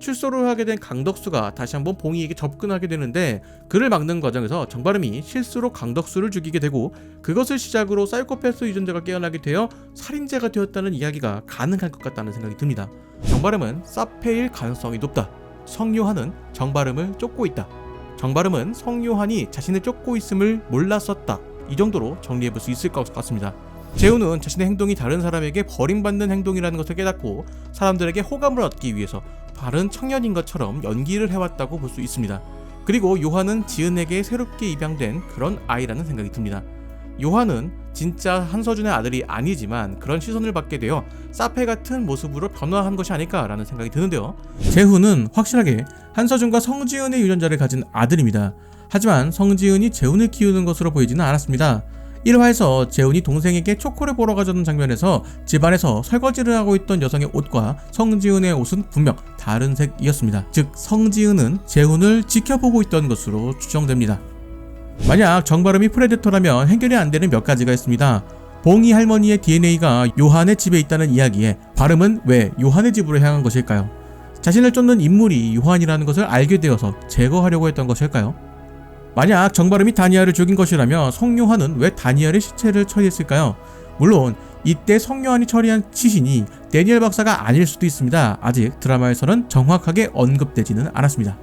출소를 하게 된 강덕수가 다시 한번 봉이에게 접근하게 되는데, 그를 막는 과정에서 정바름이 실수로 강덕수를 죽이게 되고, 그것을 시작으로 사이코패스 유전자가 깨어나게 되어 살인자가 되었다는 이야기가 가능할 것 같다는 생각이 듭니다. 정바름은 사페일 가능성이 높다. 성요한은 정바름을 쫓고 있다. 정바름은 성요한이 자신을 쫓고 있음을 몰랐었다. 이 정도로 정리해볼 수 있을 것 같습니다. 재훈은 자신의 행동이 다른 사람에게 버림받는 행동이라는 것을 깨닫고 사람들에게 호감을 얻기 위해서 바른 청년인 것처럼 연기를 해왔다고 볼 수 있습니다. 그리고 요한은 지은에게 새롭게 입양된 그런 아이라는 생각이 듭니다. 요한은 진짜 한서준의 아들이 아니지만 그런 시선을 받게 되어 사페 같은 모습으로 변화한 것이 아닐까라는 생각이 드는데요. 재훈은 확실하게 한서준과 성지은의 유전자를 가진 아들입니다. 하지만 성지은이 재훈을 키우는 것으로 보이지는 않았습니다. 1화에서 재훈이 동생에게 초코를 보러 가자는 장면에서 집안에서 설거지를 하고 있던 여성의 옷과 성지은의 옷은 분명 다른 색이었습니다. 즉 성지은은 재훈을 지켜보고 있던 것으로 추정됩니다. 만약 정바름이 프레데터라면 해결이 안 되는 몇 가지가 있습니다. 봉이 할머니의 DNA가 요한의 집에 있다는 이야기에 바름은 왜 요한의 집으로 향한 것일까요? 자신을 쫓는 인물이 요한이라는 것을 알게 되어서 제거하려고 했던 것일까요? 만약 정바름이 다니엘을 죽인 것이라면 성요한은 왜 다니엘의 시체를 처리했을까요? 물론 이때 성요한이 처리한 시신이 데니엘 박사가 아닐 수도 있습니다. 아직 드라마에서는 정확하게 언급되지는 않았습니다.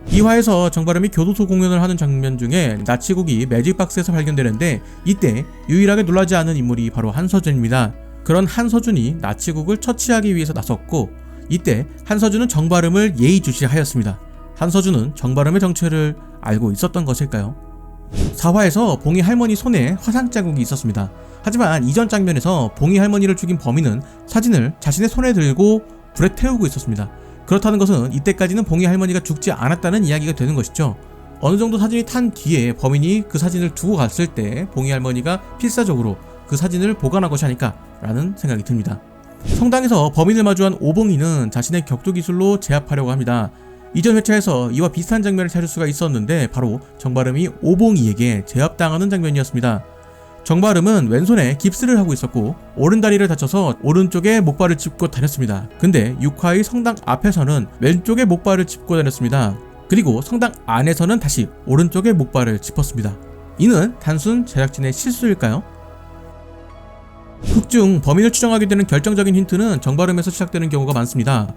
2화에서 정바름이 교도소 공연을 하는 장면 중에 나치국이 매직박스에서 발견되는데, 이때 유일하게 놀라지 않은 인물이 바로 한서준입니다. 그런 한서준이 나치국을 처치하기 위해서 나섰고, 이때 한서준은 정바름을 예의주시하였습니다. 한서준은 정바름의 정체를 알고 있었던 것일까요? 4화에서 봉이 할머니 손에 화상 자국이 있었습니다. 하지만 이전 장면에서 봉이 할머니를 죽인 범인은 사진을 자신의 손에 들고 불에 태우고 있었습니다. 그렇다는 것은 이때까지는 봉이 할머니가 죽지 않았다는 이야기가 되는 것이죠. 어느 정도 사진이 탄 뒤에 범인이 그 사진을 두고 갔을 때 봉이 할머니가 필사적으로 그 사진을 보관한 것이 아닐까라는 생각이 듭니다. 성당에서 범인을 마주한 오봉이는 자신의 격투 기술로 제압하려고 합니다. 이전 회차에서 이와 비슷한 장면을 찾을 수가 있었는데 바로 정바름이 오봉이에게 제압당하는 장면이었습니다. 정바름은 왼손에 깁스를 하고 있었고 오른다리를 다쳐서 오른쪽에 목발을 짚고 다녔습니다. 근데 6화의 성당 앞에서는 왼쪽에 목발을 짚고 다녔습니다. 그리고 성당 안에서는 다시 오른쪽에 목발을 짚었습니다. 이는 단순 제작진의 실수일까요? 극 중 범인을 추정하게 되는 결정적인 힌트는 정바름에서 시작되는 경우가 많습니다.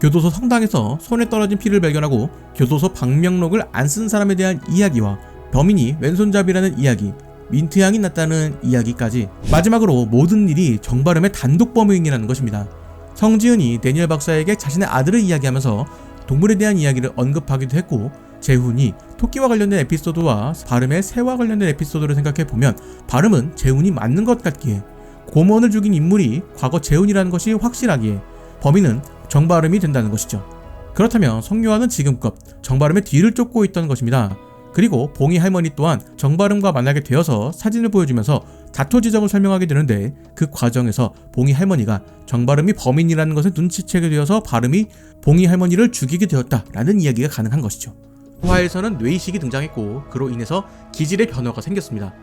교도소 성당에서 손에 떨어진 피를 발견하고 교도소 방명록을 안 쓴 사람에 대한 이야기와 범인이 왼손잡이라는 이야기, 민트향이 났다는 이야기까지, 마지막으로 모든 일이 정바름의 단독 범행이라는 것입니다. 성지은이 데니엘 박사에게 자신의 아들을 이야기하면서 동물에 대한 이야기를 언급하기도 했고, 재훈이 토끼와 관련된 에피소드와 바름의 새와 관련된 에피소드를 생각해보면 바름은 재훈이 맞는 것 같기에, 고모원을 죽인 인물이 과거 재훈이라는 것이 확실하기에 범인은 정바름이 된다는 것이죠. 그렇다면 성요한은 지금껏 정바름의 뒤를 쫓고 있던 것입니다. 그리고 봉이 할머니 또한 정바름과 만나게 되어서 사진을 보여주면서 다토 지점을 설명하게 되는데, 그 과정에서 봉이 할머니가 정바름이 범인이라는 것을 눈치채게 되어서 바름이 봉이 할머니를 죽이게 되었다라는 이야기가 가능한 것이죠. 화에서는 뇌이식이 등장했고 그로 인해서 기질의 변화가 생겼습니다.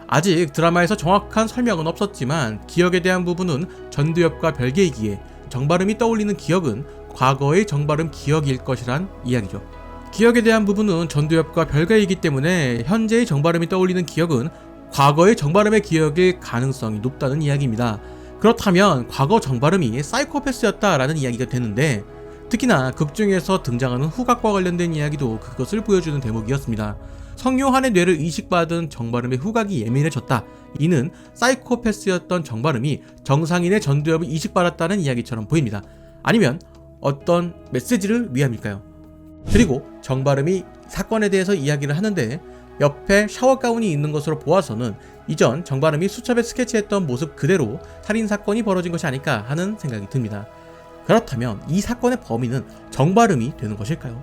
아직 드라마에서 정확한 설명은 없었지만 기억에 대한 부분은 전두엽과 별개이기에 정바름이 떠올리는 기억은 과거의 정바름 기억일 것이란 이야기죠. 기억에 대한 부분은 전두엽과 별개이기 때문에 현재의 정바름이 떠올리는 기억은 과거의 정바름의 기억일 가능성이 높다는 이야기입니다. 그렇다면 과거 정바름이 사이코패스였다라는 이야기가 되는데, 특히나 극중에서 등장하는 후각과 관련된 이야기도 그것을 보여주는 대목이었습니다. 성요한의 뇌를 이식받은 정바름의 후각이 예민해졌다. 이는 사이코패스였던 정바름이 정상인의 전두엽을 이식받았다는 이야기처럼 보입니다. 아니면 어떤 메시지를 위함일까요? 그리고 정바름이 사건에 대해서 이야기를 하는데 옆에 샤워 가운이 있는 것으로 보아서는 이전 정바름이 수첩에 스케치했던 모습 그대로 살인사건이 벌어진 것이 아닐까 하는 생각이 듭니다. 그렇다면 이 사건의 범인은 정바름이 되는 것일까요?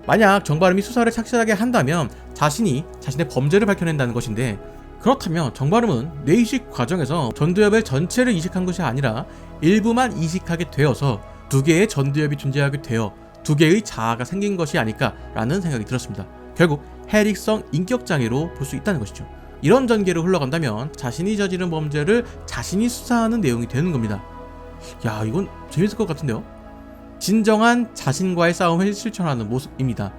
만약 정바름이 수사를 착실하게 한다면 자신이 자신의 범죄를 밝혀낸다는 것인데, 그렇다면 정바름은 뇌이식 과정에서 전두엽의 전체를 이식한 것이 아니라 일부만 이식하게 되어서 두 개의 전두엽이 존재하게 되어 두 개의 자아가 생긴 것이 아닐까라는 생각이 들었습니다. 결국 해릭성 인격장애로 볼 수 있다는 것이죠. 이런 전개로 흘러간다면 자신이 저지른 범죄를 자신이 수사하는 내용이 되는 겁니다. 야, 이건 재밌을 것 같은데요? 진정한 자신과의 싸움을 실천하는 모습입니다.